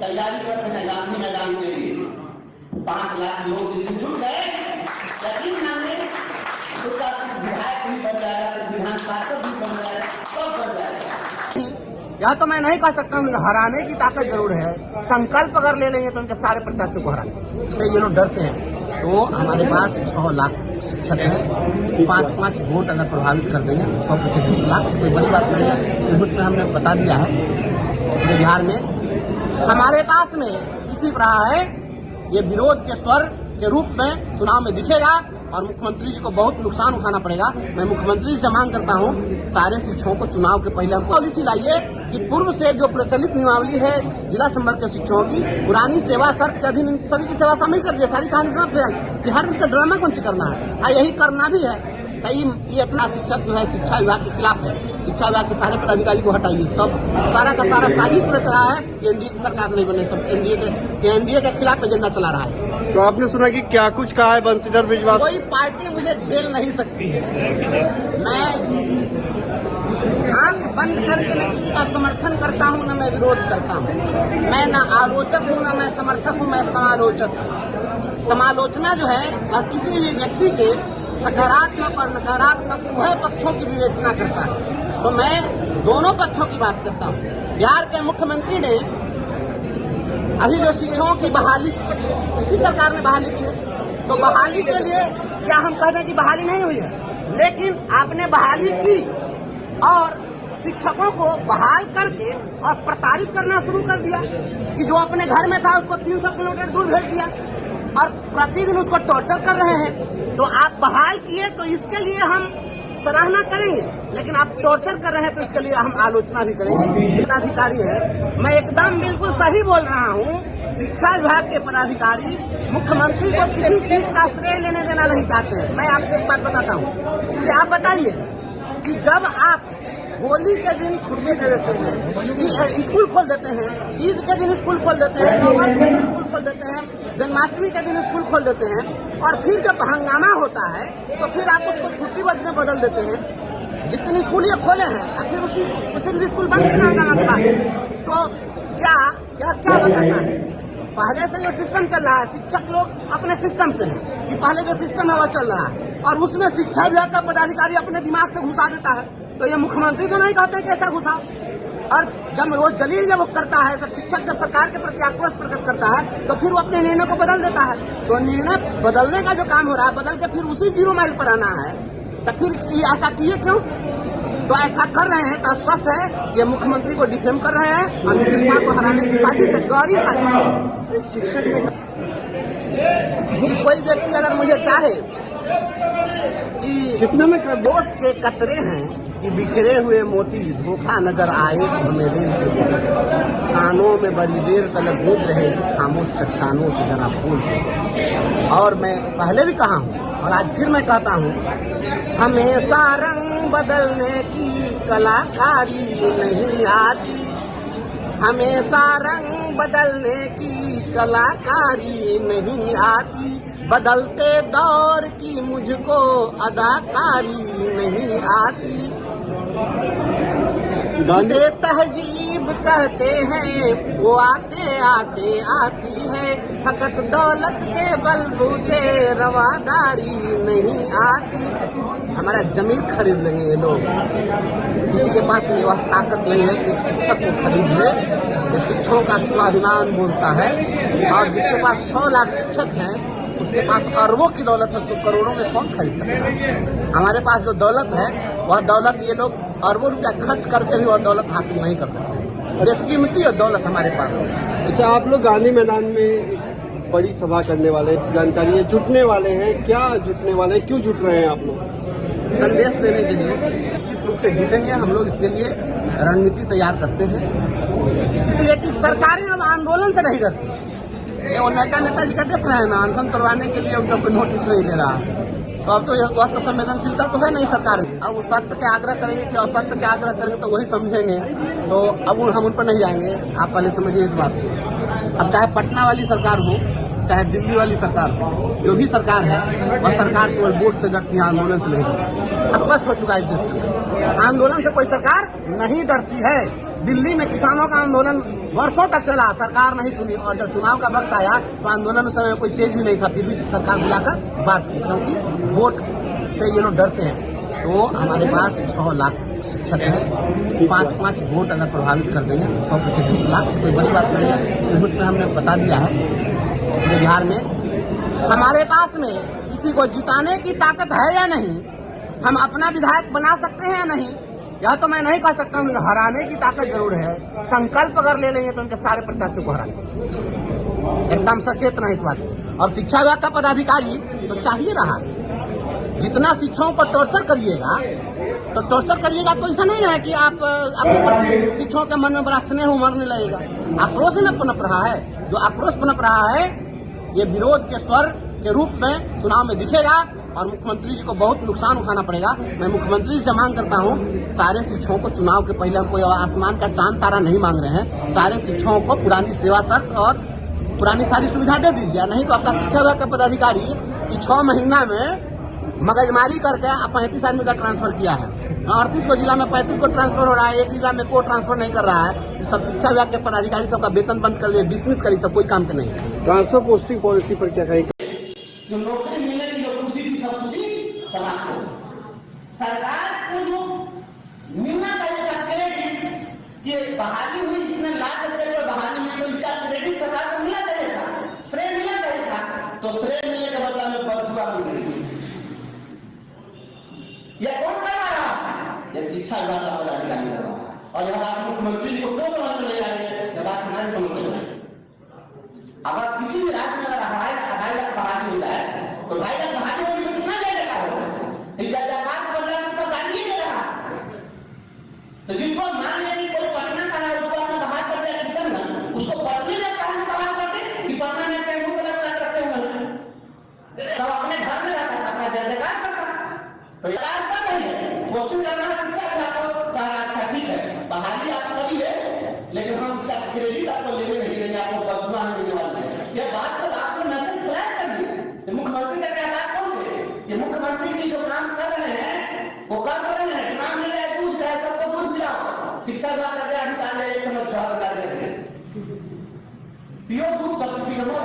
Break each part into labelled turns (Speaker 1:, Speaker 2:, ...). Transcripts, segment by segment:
Speaker 1: तैयारी करते हैं गांधी मैदान के लिए। 5 लाख लोग जिस जुट गए, यकीन माने उसका विधायक भी बन जाएगा, विधान पार्षद भी बन जाएगा, सब बन जाएगा।
Speaker 2: यह तो मैं नहीं कह सकता हूँ, हराने की ताकत जरूर है। संकल्प अगर ले लेंगे तो उनके सारे प्रत्याशियों को हराने। ये लोग डरते हैं। तो हमारे पास 6 लाख शिक्षक हैं, 5-5 वोट अगर प्रभावित कर देंगे 6 20 लाख, कोई बड़ी बात नहीं है। लिमिट में हमने बता दिया है। बिहार में हमारे पास में इसी रहा है, ये विरोध के स्वर के रूप में चुनाव में दिखेगा और मुख्यमंत्री जी को बहुत नुकसान उठाना पड़ेगा। मैं मुख्यमंत्री जी से मांग करता हूँ, सारे शिक्षकों को चुनाव के पहले हम पॉलिसी लाइए कि पूर्व से जो प्रचलित नियमावली है जिला संवर्ग के शिक्षकों की, पुरानी सेवा शर्त के अधीन सभी की सेवा शामिल कर दिया। सारी कहानी समाप्त हो जाएगी कि हर दिन का ड्रामा कौन करना है, और यही करना भी है। ये अपना शिक्षक जो है शिक्षा विभाग के खिलाफ है। शिक्षा विभाग के सारे पदाधिकारी को हटाइए। सब सारा का सारा साजिश रच रहा है कि एनडीए की सरकार नहीं बने, सब एनडीए के खिलाफ एजेंडा चला रहा है।
Speaker 3: तो आपने सुना कि क्या कुछ कहा है बंशीधर बिजवा?
Speaker 2: कोई पार्टी मुझे झेल नहीं सकती है। मैं आंख बंद करके न किसी का समर्थन करता हूँ, न मैं विरोध करता हूँ। मैं न आलोचक हूँ, न मैं समर्थक हूँ, मैं समालोचक हूँ। समालोचना जो है वह किसी भी व्यक्ति के सकारात्मक और नकारात्मक उभय पक्षों की विवेचना करता है। तो मैं दोनों पक्षों की बात करता हूँ। बिहार के मुख्यमंत्री ने अभी जो शिक्षकों की बहाली की, इसी सरकार ने बहाली की है, तो बहाली के लिए क्या हम कहते हैं कि बहाली नहीं हुई है, लेकिन आपने बहाली की और शिक्षकों को बहाल करके और प्रताड़ित करना शुरू कर दिया कि जो अपने घर में था उसको 300 किलोमीटर दूर भेज दिया और प्रतिदिन उसको टॉर्चर कर रहे हैं। तो आप बहाल किए तो इसके लिए हम सराहना करेंगे, लेकिन आप टॉर्चर कर रहे हैं तो इसके लिए हम आलोचना भी करेंगे। पदाधिकारी है, मैं एकदम बिल्कुल सही बोल रहा हूँ। शिक्षा विभाग के पदाधिकारी मुख्यमंत्री को किसी चीज का श्रेय लेने देना नहीं चाहते हैं। मैं आपको एक बात बताता हूँ कि आप बताइए कि जब आप होली के दिन छुट्टी दे देते हैं, स्कूल खोल देते हैं, ईद के दिन स्कूल खोल देते हैं, नववर्ष के दिन स्कूल खोल देते हैं, जन्माष्टमी के दिन स्कूल खोल देते हैं, और फिर जब हंगामा होता है तो फिर आप उसको छुट्टी में बदल देते हैं। जिस दिन स्कूल ये खोले हैं और फिर उसी दिन स्कूल बंद करना हंगामा के बाद, तो क्या बताता है? पहले से जो सिस्टम चल रहा है, शिक्षक लोग अपने सिस्टम से है कि पहले जो सिस्टम है वो चल रहा है और उसमें शिक्षा विभाग का पदाधिकारी अपने दिमाग से घुसा देता है। तो ये मुख्यमंत्री तो नहीं कहते कि ऐसा घुसा, और जब वो जलील जब वो करता है, जब शिक्षक जब सरकार के प्रति आक्रोश प्रकट करता है तो फिर वो अपने निर्णय को बदल देता है। तो निर्णय बदलने का जो काम हो रहा है, बदल के फिर उसी 0 माइल पर आना है, तो फिर ऐसा किए क्यों? तो ऐसा कर रहे हैं तो स्पष्ट है कि मुख्यमंत्री को डिफेम कर रहे हैं और नीतीश कुमार को हराने की साजिश है, गहरी साजिश। एक शिक्षक ने कोई व्यक्ति अगर मुझे चाहे कि
Speaker 3: कितना में
Speaker 2: दोष के कतरे हैं कि बिखरे हुए मोती धोखा नजर आए हमें रेल के, कानों में बड़ी देर तक गूंज रहे खामोश चट्टानों से जरा बोल। और मैं पहले भी कहा हूँ और आज फिर मैं कहता हूँ, हमेशा रंग बदलने की कलाकारी नहीं आती, हमेशा रंग बदलने की कलाकारी नहीं आती, बदलते दौर की मुझको अदाकारी नहीं आती। जिसे तहजीब कहते हैं वो आते आते आती है, फकत दौलत के बलबूते रवादारी नहीं आती। हमारा जमीन खरीद लेंगे ये लोग, किसी के पास ये वह ताकत नहीं है कि एक शिक्षक को खरीद ले। ये शिक्षकों का स्वाभिमान बोलता है, और जिसके पास 6 लाख शिक्षक हैं उसके पास अरबों की दौलत है, उसको करोड़ों में कौन खरीद सकता है? हमारे पास जो दौलत है वह दौलत ये लोग अरबों रुपया खर्च करके भी वह दौलत हासिल नहीं कर सकते। बेशकीमती है दौलत हमारे पास।
Speaker 3: अच्छा, आप लोग गांधी मैदान में एक बड़ी सभा करने वाले हैं, जानकारी है, जुटने वाले हैं, क्या जुटने वाले हैं, क्यों जुट रहे हैं आप लोग?
Speaker 2: संदेश देने के लिए निश्चित रूप से जुटेंगे हम लोग। इसके लिए रणनीति तैयार करते हैं, इसलिए कि सरकारें अब आंदोलन से नहीं डरती। ये नेताजी का देख रहे हैं ना, अनशन करवाने के लिए उनका कोई नोटिस नहीं ले रहा, तो अब तो वह तो संवेदनशीलता तो है नहीं सरकार में। अब वो सत्य के आग्रह करेंगे कि असत्य के आग्रह करेंगे तो वही समझेंगे, तो अब हम उन पर नहीं जाएंगे। आप पहले समझिए इस बात को। अब चाहे पटना वाली सरकार हो, चाहे दिल्ली वाली सरकार हो, जो भी सरकार है वह सरकार केवल वोट से डरती है, आंदोलन से नहीं। स्पष्ट हो चुका है इस देश में, आंदोलन से कोई सरकार नहीं डरती है। दिल्ली में किसानों का आंदोलन वर्षों तक चला, सरकार नहीं सुनी, और जब चुनाव का वक्त आया तो आंदोलन उस समय कोई तेज भी नहीं था, फिर भी सरकार बुलाकर बात की, क्योंकि वोट से ये लोग डरते हैं। तो हमारे पास 6 लाख शिक्षक हैं, 5-5 वोट अगर प्रभावित कर देंगे 6 × 20 लाख, कोई बड़ी बात नहीं है। लिमिट में हमने बता दिया है पूरे बिहार में हमारे पास में किसी को जिताने की ताकत है या नहीं, हम अपना विधायक बना सकते हैं या नहीं, यह तो मैं नहीं कह सकता हूँ, हराने की ताकत जरूर है। संकल्प अगर ले लेंगे तो उनके सारे प्रत्याशियों को हराएंगे, एकदम सचेत नहीं इस बात से। और शिक्षा विभाग का पदाधिकारी तो चाहिए रहा, जितना शिक्षकों को टॉर्चर करिएगा तो ऐसा नहीं है कि आप अपने शिक्षकों के मन में बड़ा स्नेह उमड़ने लगेगा। आक्रोश न पनप रहा है, जो आक्रोश पनप रहा है ये विरोध के स्वर के रूप में चुनाव में दिखेगा, और मुख्यमंत्री जी को बहुत नुकसान उठाना पड़ेगा। मैं मुख्यमंत्री जी से मांग करता हूं, सारे शिक्षकों को चुनाव के पहले हम कोई आसमान का चांद तारा नहीं मांग रहे हैं, सारे शिक्षकों को पुरानी सेवा शर्त और पुरानी सारी सुविधा दे दीजिए। नहीं तो आपका शिक्षा विभाग का पदाधिकारी 6 महीना में मगजमारी करके 35 आदमी का ट्रांसफर किया है, 38 को जिला में 35 को ट्रांसफर हो रहा है, एक जिला में कोई ट्रांसफर नहीं कर रहा है। सब शिक्षा विभाग के पदाधिकारी सबका वेतन बंद कर दिए, डिसमिस करी, सब कोई काम के नहीं है।
Speaker 3: ट्रांसफर पोस्टिंग पॉलिसी पर क्या कहेंगे?
Speaker 1: जो नौकरी मिलने की जो खुशी थी सब खुशी समाप्त हो गई। सरकार को जो मिलना चाहिए था क्रेडिट, ये बहाली हुई, इतने लाख स्तर पर बहाली हुई, तो इसका क्रेडिट सरकार को मिलना चाहिए था, श्रेय मिलना चाहिए था। तो श्रेय मिलने के बदला में बदुआ मिल रही, यह कौन करवा रहा है? यह शिक्षा विभाग का पदाधिकारी कर रहा है। और यह बात मुख्यमंत्री जी को क्यों समझ में नहीं आ रही है? यह बात हमारी समझ में नहीं। अगर किसी भी राज्य में अगर 2.5 लाख बहाली होता है तो 2.5 लाख बहाली होगी तो कितना जाएगा होगा? सब गाली दे रहा। तो जिसको मान लें कि कोई पटना का है उसको अपना बहाल कर दिया किसान ना, उसको पढ़ने में कारण बहाल करते कि पटना में टेम्पो कलेक्टर करते होंगे, सब अपने घर में रहता था, अपना जयजयकार करता। तो ये बात कर रही है क्वेश्चन करना शिक्षा विभाग को, अच्छा ठीक है बहाली आप करिए, लेकिन हम इसका क्रेडिट आपको लेने नहीं देंगे, आपको बदुआ देने वाले हैं। यह बात तो आपको मैसेज फ्लैश कर दिया। मुख्यमंत्री का क्या बात कौन से? ये मुख्यमंत्री जी जो काम कर रहे हैं वो कर रहे हैं, नाम मिले दूध जाए, सबको दूध मिलाओ। शिक्षा विभाग का क्या अधिकार है? 1 चम्मच 6 रुपया देते पियो दूध, सब कुछ पियो।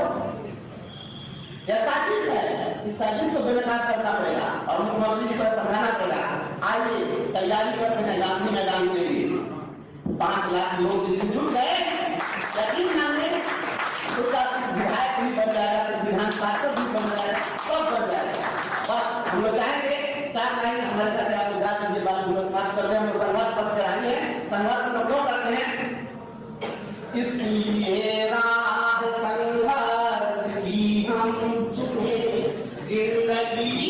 Speaker 1: यह साजिश है, इस साजिश को बेनकाब करना पड़ेगा और मुख्यमंत्री जी को समझाना पड़ेगा। आइए तैयारी करते हैं गांधी मैदान के लिए। 5 लाख लोग जिस जुट गए, यकीन मानिए उसका विधायक भी बन जाएगा, विधान पार्षद भी बन जाएगा, सब बन जाएगा। बस हम लोग चाहेंगे 4 लाइन हमारे साथ आप लोग जाकर ये बात समाप्त कर रहे हैं। हम लोग संघर्ष पथ पे आए हैं, संघर्ष हम लोग क्यों करते हैं? इसलिए राह संघर्ष की हम चुने, जिंदगी